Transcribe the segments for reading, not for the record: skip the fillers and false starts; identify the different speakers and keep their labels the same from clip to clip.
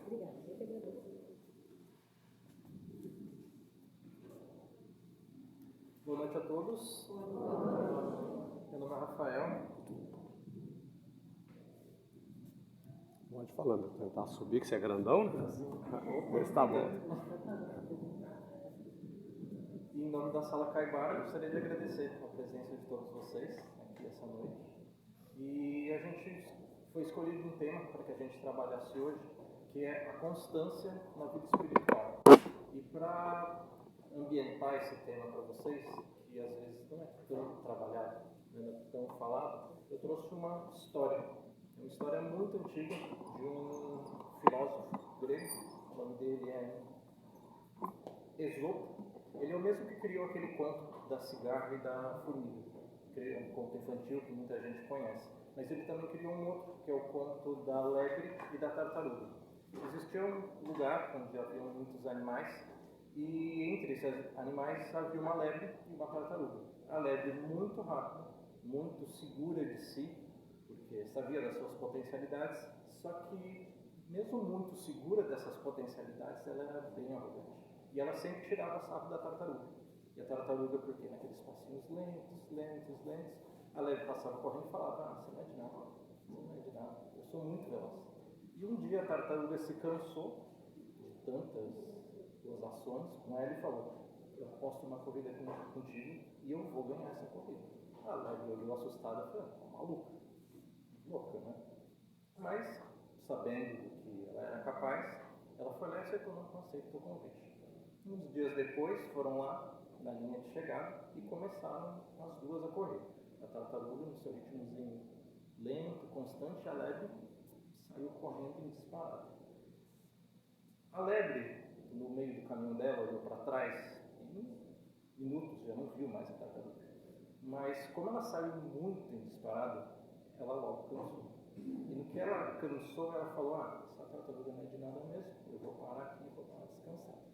Speaker 1: Obrigada, eu que agradeço.
Speaker 2: Boa noite a todos. Meu nome é Rafael.
Speaker 3: Pode falar, né? Tentar subir, que você é grandão, né? Mas tá bom.
Speaker 2: E em nome da Sala Caibara, gostaria de agradecer a presença de todos vocês aqui essa noite. E a gente foi escolhido um tema para que a gente trabalhasse hoje, que é a constância na vida espiritual. E para ambientar esse tema para vocês, que às vezes não é tão trabalhado, não é tão falado, eu trouxe uma história muito antiga de um filósofo grego, o nome dele é Esopo. Ele é o mesmo que criou aquele conto da cigarra e da formiga, que é um conto infantil que muita gente conhece. Mas ele também criou um outro, que é o conto da lebre e da tartaruga. Existia um lugar onde haviam muitos animais, e entre esses animais havia uma lebre e uma tartaruga. A lebre muito rápida, muito segura de si, porque sabia das suas potencialidades, só que, mesmo muito segura dessas potencialidades, ela era bem arrogante. E ela sempre tirava sarro da tartaruga. E a tartaruga, porque naqueles passinhos lentos, a lebre passava correndo e falava: ah, você não é de nada, eu sou muito veloz. E um dia a tartaruga se cansou de tantas gozações com ela e falou: eu aposto uma corrida contigo e eu vou ganhar essa corrida. A lebre olhou assustada e falou: tá maluca, louca, né? Mas, sabendo do que ela era capaz, ela foi lá e aceitou o convite. Uns dias depois, foram lá na linha de chegada e começaram as duas a correr. A tartaruga, no seu ritmozinho lento, constante, a lebre saiu correndo em disparada. A lebre, no meio do caminho dela, olhou para trás e em minutos já não viu mais a tartaruga. Mas, como ela saiu muito em disparada, ela logo cansou. E no que ela cansou, ela falou: ah, essa tartaruga não é de nada mesmo, eu vou parar aqui e vou dar uma descansada.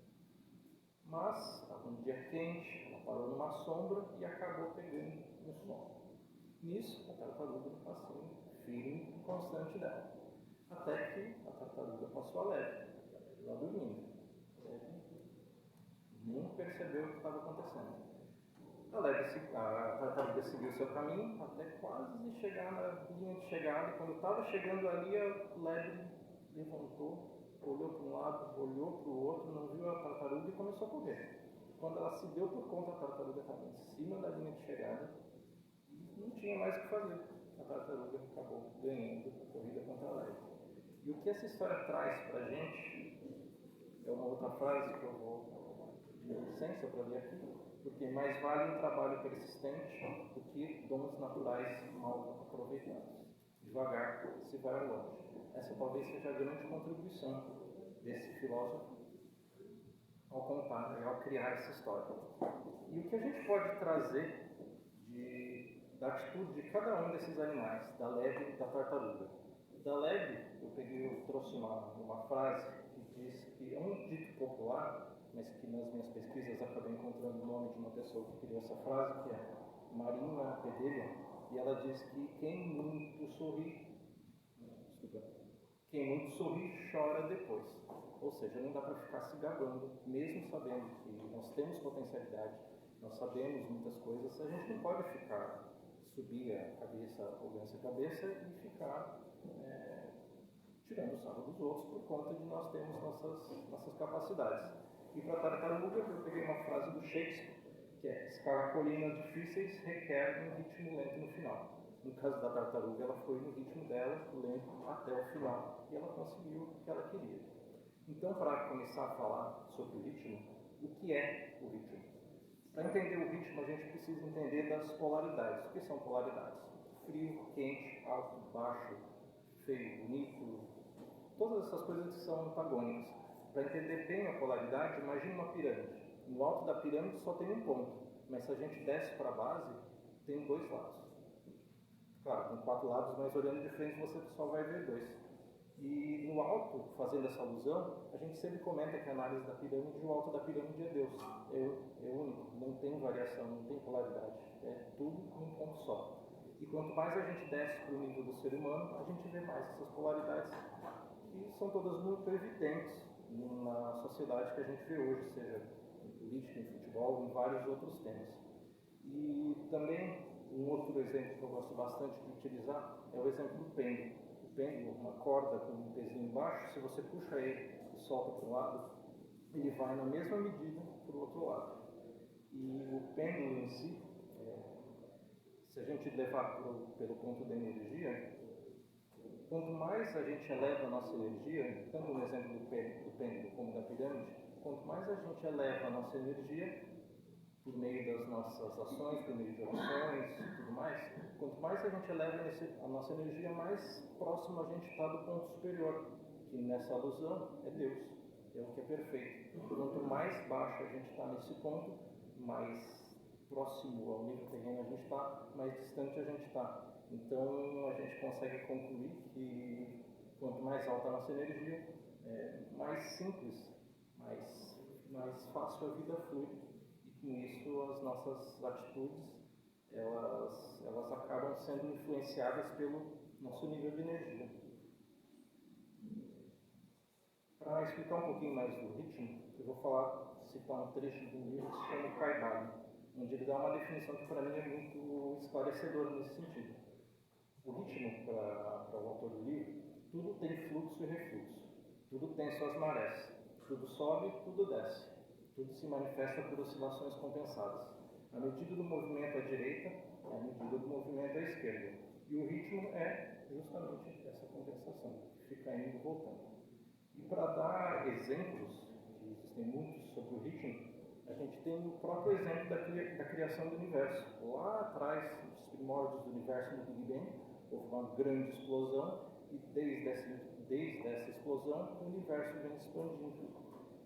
Speaker 2: Mas, estava um dia quente, ela parou numa sombra e acabou pegando no sono. Nisso, a tartaruga passou firme e constante dela. Até que a tartaruga passou a lebre, lá dormindo. Nem percebeu o que estava acontecendo. A tartaruga seguiu seu caminho até quase chegar na linha de chegada. Quando estava chegando ali, a lebre levantou, olhou para um lado, olhou para o outro, não viu a tartaruga e começou a correr. Quando ela se deu por conta, a tartaruga estava em cima da linha de chegada e não tinha mais o que fazer. A tartaruga acabou ganhando a corrida contra a lebre. E o que essa história traz para a gente é uma outra frase que eu vou pedir licença para ler aqui, porque mais vale um trabalho persistente do que dons naturais mal aproveitados. Devagar se vai ao longe. Essa talvez seja a grande contribuição desse filósofo ao contar e ao criar essa história. E o que a gente pode trazer da atitude de cada um desses animais, da lebre e da tartaruga? Da lebre, eu trouxe uma frase que diz que é um dito popular, mas que nas minhas pesquisas acabei encontrando o nome de uma pessoa que criou essa frase, que é Marina Pedelha, e ela diz que quem muito sorri, chora depois. Ou seja, não dá para ficar se gabando, mesmo sabendo que nós temos potencialidade, nós sabemos muitas coisas, a gente não pode subir a cabeça, arrogância a cabeça e ficar tirando o sarro dos outros por conta de nós termos nossas capacidades. E para tartaruga, eu peguei uma frase do Shakespeare, que é: escalar colinas difíceis requer um ritmo lento no final. No caso da tartaruga, ela foi no ritmo dela, lento até o final, e ela conseguiu o que ela queria. Então, para começar a falar sobre o ritmo, o que é o ritmo? Para entender o ritmo, a gente precisa entender das polaridades. O que são polaridades? Frio, quente, alto, baixo, feio, bonito, todas essas coisas que são antagônicas. Para entender bem a polaridade, imagine uma pirâmide. No alto da pirâmide só tem um ponto, mas se a gente desce para a base, tem dois lados. Claro, com 4 lados, mas olhando de frente você só vai ver 2. E no alto, fazendo essa alusão, a gente sempre comenta que a análise da pirâmide, o alto da pirâmide é Deus. É único, não tem variação, não tem polaridade. É tudo num ponto só. E quanto mais a gente desce para o nível do ser humano, a gente vê mais essas polaridades que são todas muito evidentes na sociedade que a gente vê hoje, seja em política, em futebol, em vários outros temas. E também, um outro exemplo que eu gosto bastante de utilizar é o exemplo do pêndulo. O pêndulo, uma corda com um pezinho embaixo, se você puxa ele e solta para o lado, ele vai na mesma medida para o outro lado. E o pêndulo em si, se a gente levar pelo ponto da energia, quanto mais a gente eleva a nossa energia, tanto no exemplo do pêndulo como da pirâmide, quanto mais a gente eleva a nossa energia, por meio das nossas ações, por meio de orações e tudo mais, quanto mais a gente eleva a nossa energia, mais próximo a gente está do ponto superior, que nessa alusão é Deus, é o que é perfeito. Quanto mais baixo a gente está nesse ponto, mais próximo ao nível terreno a gente está, mais distante a gente está. Então a gente consegue concluir que quanto mais alta a nossa energia, mais simples, mais fácil a vida flui. E com isso as nossas atitudes, elas acabam sendo influenciadas pelo nosso nível de energia. Para explicar um pouquinho mais do ritmo, eu vou citar um trecho do livro que se chama Caibali, onde ele dá uma definição que para mim é muito esclarecedora nesse sentido. O ritmo, para o autor do livro, tudo tem fluxo e refluxo, tudo tem suas marés, tudo sobe, tudo desce, tudo se manifesta por oscilações compensadas. A medida do movimento à direita é a medida do movimento à esquerda, e o ritmo é justamente essa compensação, que fica indo e voltando. E para dar exemplos, que existem muitos sobre o ritmo, a gente tem o próprio exemplo da criação do universo. Lá atrás, nos primórdios do universo, no Big Bang, houve uma grande explosão e desde essa explosão o universo vem expandindo.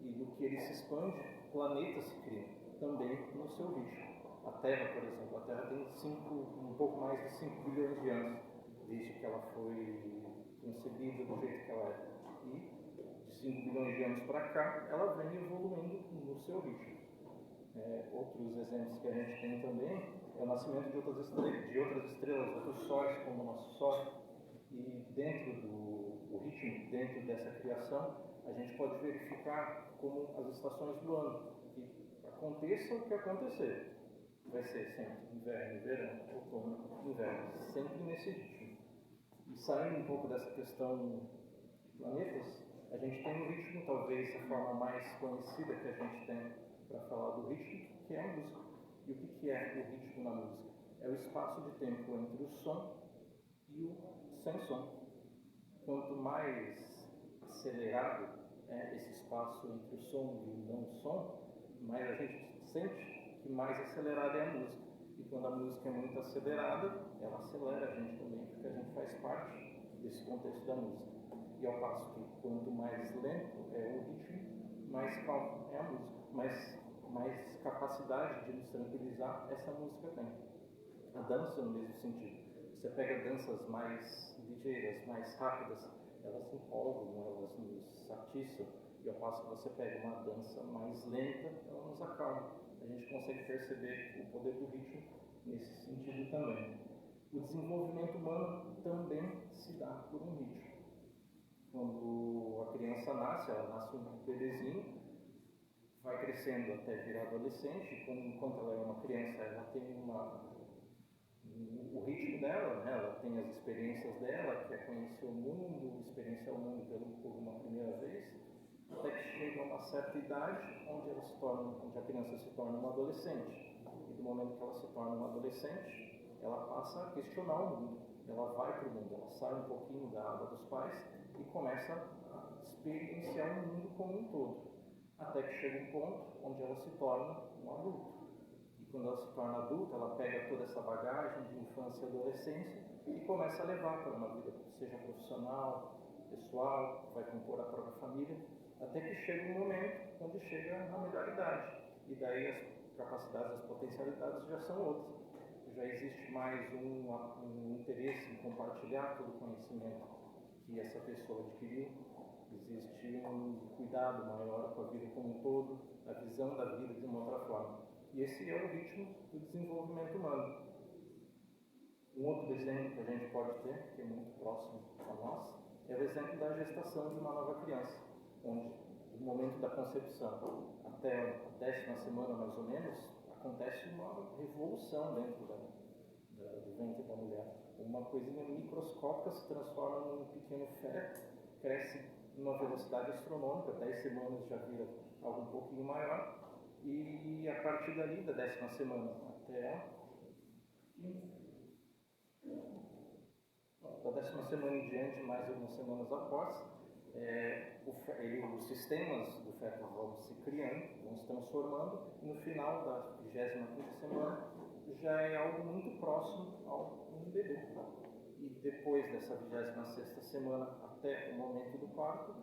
Speaker 2: E do que ele se expande, planetas se criam, também no seu ritmo. A Terra, por exemplo, a Terra tem um pouco mais de 5 bilhões de anos, desde que ela foi concebida do jeito que ela é. E de 5 bilhões de anos para cá, ela vem evoluindo no seu ritmo. Outros exemplos que a gente tem também é o nascimento de outras estrelas, outros sóis como o nosso Sol. E dentro do ritmo, dentro dessa criação, a gente pode verificar como as estações do ano, que aconteça o que acontecer, vai ser sempre inverno, verão, outono, inverno, sempre nesse ritmo. E saindo um pouco dessa questão de planetas, a gente tem um ritmo, talvez a forma mais conhecida que a gente tem para falar do ritmo, que é a música. E o que é o ritmo na música? É o espaço de tempo entre o som e o sem som. Quanto mais acelerado é esse espaço entre o som e o não som, mais a gente sente que mais acelerada é a música. E quando a música é muito acelerada, ela acelera a gente também, porque a gente faz parte desse contexto da música. E ao passo que quanto mais lento é o ritmo, mais calmo é a música, mais capacidade de nos tranquilizar essa música tem. A dança no mesmo sentido. Você pega danças mais ligeiras, mais rápidas, elas se empolgam, elas nos atiçam. E ao passo que você pega uma dança mais lenta, ela nos acalma. A gente consegue perceber o poder do ritmo nesse sentido também. O desenvolvimento humano também se dá por um ritmo. Quando a criança nasce, ela nasce um bebezinho, vai crescendo até virar adolescente. Enquanto ela é uma criança, ela tem o ritmo dela, né? Ela tem as experiências dela, quer conhecer o mundo, experienciar o mundo por uma primeira vez, até que chega a uma certa idade onde a criança se torna uma adolescente. E do momento que ela se torna uma adolescente, ela passa a questionar o mundo, ela vai para o mundo, ela sai um pouquinho da aba dos pais e começa a experienciar o mundo como um todo, até que chega um ponto onde ela se torna um adulto. E quando ela se torna adulta, ela pega toda essa bagagem de infância e adolescência e começa a levar para uma vida, seja profissional, pessoal, vai compor a própria família, até que chega um momento onde chega a melhor idade. E daí as capacidades, as potencialidades já são outras. Já existe mais um interesse em compartilhar todo o conhecimento que essa pessoa adquiriu. Existe um cuidado maior com a vida como um todo, a visão da vida de uma outra forma. E esse é o ritmo do desenvolvimento humano. Um outro exemplo que a gente pode ter, que é muito próximo a nós, é o exemplo da gestação de uma nova criança, onde no momento da concepção até a 10ª semana mais ou menos, acontece uma revolução dentro do ventre da mulher. Uma coisinha microscópica se transforma num pequeno feto, cresce numa velocidade astronômica, 10 semanas já vira algo um pouquinho maior, e a partir dali, da 10ª semana até da 10ª semana em diante, mais algumas semanas após, os sistemas do feto vão se criando, vão se transformando, e no final da 25ª semana já é algo muito próximo ao um bebê. E depois dessa 26ª semana até o momento do parto,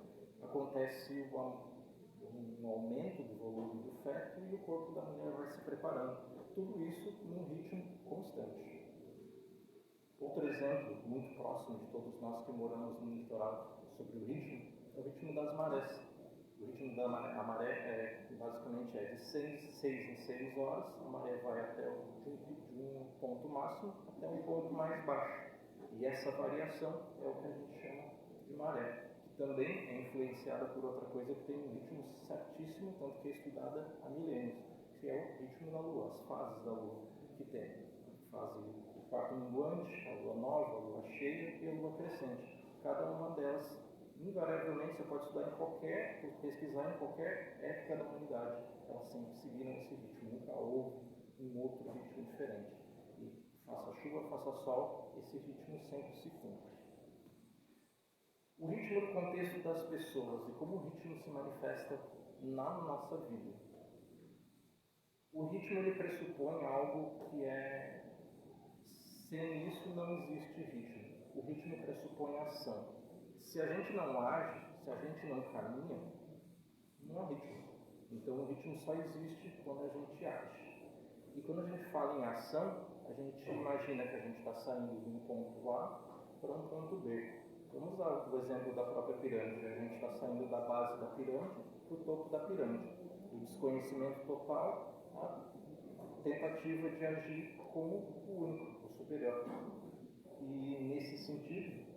Speaker 2: acontece um aumento do volume do feto e o corpo da mulher vai se preparando. Tudo isso num ritmo constante. Outro exemplo muito próximo de todos nós que moramos no litoral sobre o ritmo é o ritmo das marés. O ritmo da maré basicamente é de 6 em 6 horas, a maré vai até de um ponto máximo até um ponto mais baixo. E essa variação é o que a gente chama de maré, que também é influenciada por outra coisa que tem um ritmo certíssimo, tanto que é estudada há milênios, que é o ritmo da Lua, as fases da Lua, que tem a fase do quarto minguante, a Lua nova, a Lua cheia e a Lua crescente. Cada uma delas, invariavelmente, você pode estudar pesquisar em qualquer época da humanidade. Elas sempre seguiram esse ritmo, nunca houve um outro ritmo diferente. E faça chuva, faça sol, esse ritmo sempre se cumpre. O ritmo no contexto das pessoas e como o ritmo se manifesta na nossa vida. O ritmo ele pressupõe algo que sem isso não existe ritmo. O ritmo pressupõe ação. Se a gente não age, se a gente não caminha, não há ritmo. Então o ritmo só existe quando a gente age. E quando a gente fala em ação, a gente imagina que a gente está saindo de um ponto A para um ponto B. Vamos usar o exemplo da própria pirâmide. A gente está saindo da base da pirâmide para o topo da pirâmide. O desconhecimento total, a tentativa de agir como o único, o superior. E nesse sentido,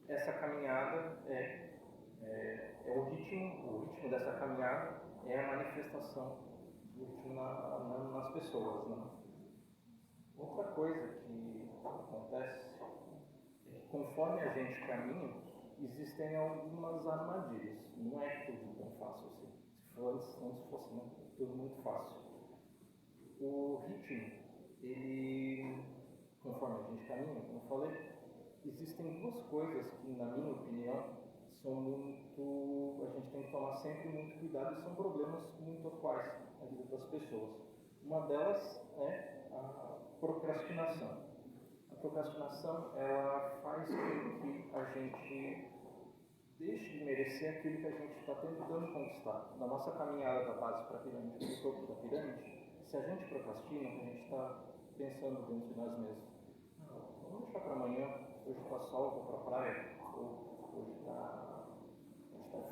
Speaker 2: essa caminhada é o ritmo dessa caminhada é a manifestação do ritmo nas pessoas. Né? Outra coisa que acontece é que conforme a gente caminha, existem algumas armadilhas. Não é tudo tão fácil assim. Se antes fosse tudo muito fácil. O ritmo, ele, conforme a gente caminha, como eu falei, existem duas coisas que, na minha opinião, a gente tem que tomar sempre muito cuidado e são problemas muito atuais na vida das pessoas. Uma delas é a procrastinação. A procrastinação, ela faz com que a gente deixe de merecer aquilo que a gente está tentando conquistar. Na nossa caminhada da base para a pirâmide, para o topo da pirâmide, se a gente procrastina, a gente está pensando dentro de nós mesmos. Vamos deixar para amanhã, hoje está sol, vou para a praia, ou hoje está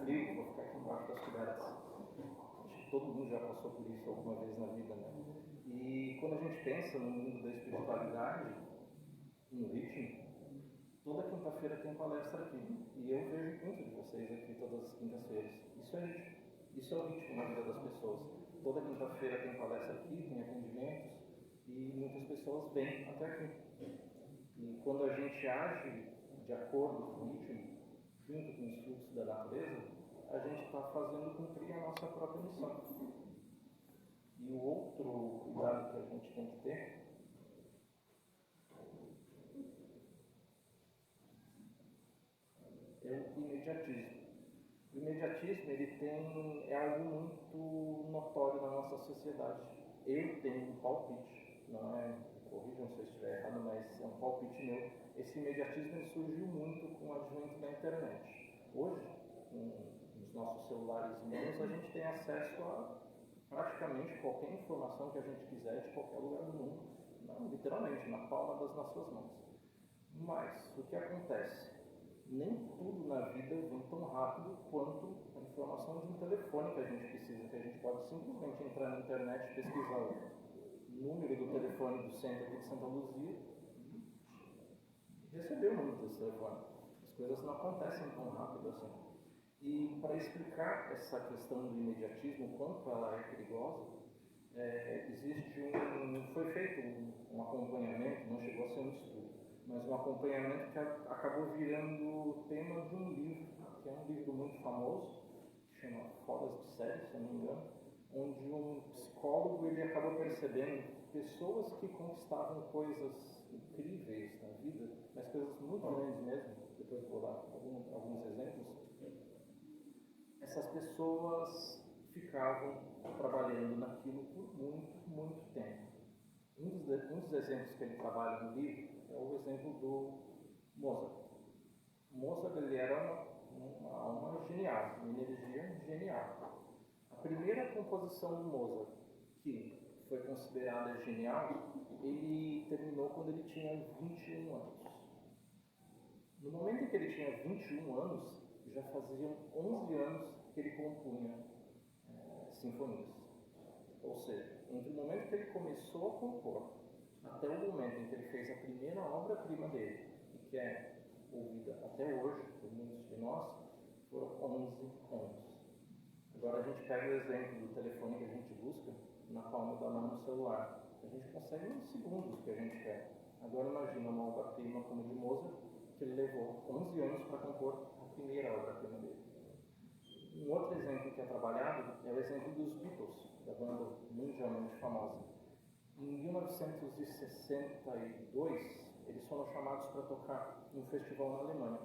Speaker 2: frio, vou ficar aqui embaixo das cobertas. Acho que todo mundo já passou por isso alguma vez na vida, né? E quando a gente pensa no mundo da espiritualidade, no ritmo, toda quinta-feira tem palestra aqui. E eu vejo muitos de vocês aqui todas as quintas-feiras. Isso é ritmo. Isso é o ritmo na vida das pessoas. Toda quinta-feira tem palestra aqui, tem atendimentos, e muitas pessoas vêm até aqui. E quando a gente age de acordo com o ritmo, junto com os fluxos da natureza, a gente está fazendo cumprir a nossa própria missão. E o outro cuidado que a gente tem que ter é o imediatismo. O imediatismo é algo muito notório na nossa sociedade. Eu tenho um palpite, não é? Corrijam se eu estiver errado, mas é um palpite meu. Esse imediatismo surgiu muito com o advento da internet. Hoje, nos nossos celulares meus, a gente tem acesso a praticamente qualquer informação que a gente quiser de qualquer lugar do mundo. Não, literalmente, na palma das nossas mãos. Mas, o que acontece? Nem tudo na vida vem tão rápido quanto a informação de um telefone que a gente precisa, que a gente pode simplesmente entrar na internet, pesquisar o número do telefone do centro aqui de Santa Luzia e receber o número desse telefone. As coisas não acontecem tão rápido assim. E para explicar essa questão do imediatismo, o quanto ela é perigosa, foi feito um acompanhamento, não chegou a ser um estudo, mas um acompanhamento que acabou virando tema de um livro, que é um livro muito famoso, que chama Foras de Série, se eu não me engano, onde um psicólogo ele acabou percebendo pessoas que conquistavam coisas incríveis na vida, mas coisas muito grandes mesmo, depois vou dar alguns exemplos. Essas pessoas ficavam trabalhando naquilo por muito, muito tempo. Um dos exemplos que ele trabalha no livro é o exemplo do Mozart. Mozart ele era uma alma genial, uma energia genial. A primeira composição do Mozart, que foi considerada genial, ele terminou quando ele tinha 21 anos. No momento em que ele tinha 21 anos, já faziam 11 anos que ele compunha sinfonias. Ou seja, entre o momento que ele começou a compor até o momento em que ele fez a primeira obra-prima dele, e que é ouvida até hoje por muitos de nós, foram 11 anos. Agora a gente pega o exemplo do telefone que a gente busca na palma da mão no celular. A gente consegue em segundos o que a gente quer. Agora imagina uma obra-prima como de Mozart, que ele levou 11 anos para compor a primeira obra-prima dele. Um outro exemplo que é trabalhado é o exemplo dos Beatles, da banda mundialmente famosa. Em 1962, eles foram chamados para tocar em um festival na Alemanha.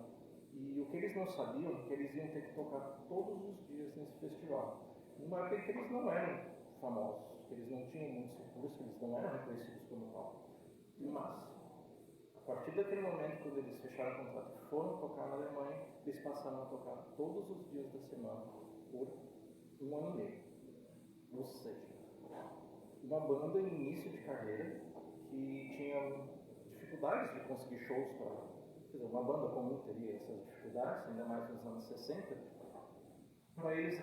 Speaker 2: E o que eles não sabiam é que eles iam ter que tocar todos os dias nesse festival. Numa época que eles não eram famosos, que eles não tinham muitos recursos, eles não eram reconhecidos como tal. Mas, a partir daquele momento, quando eles fecharam o contrato e foram tocar na Alemanha, eles passaram a tocar todos os dias da semana por 1 ano e meio. Ou seja, uma banda em início de carreira que tinha dificuldades de conseguir shows para... Quer dizer, uma banda comum teria essas dificuldades, ainda mais nos anos 60. Para eles,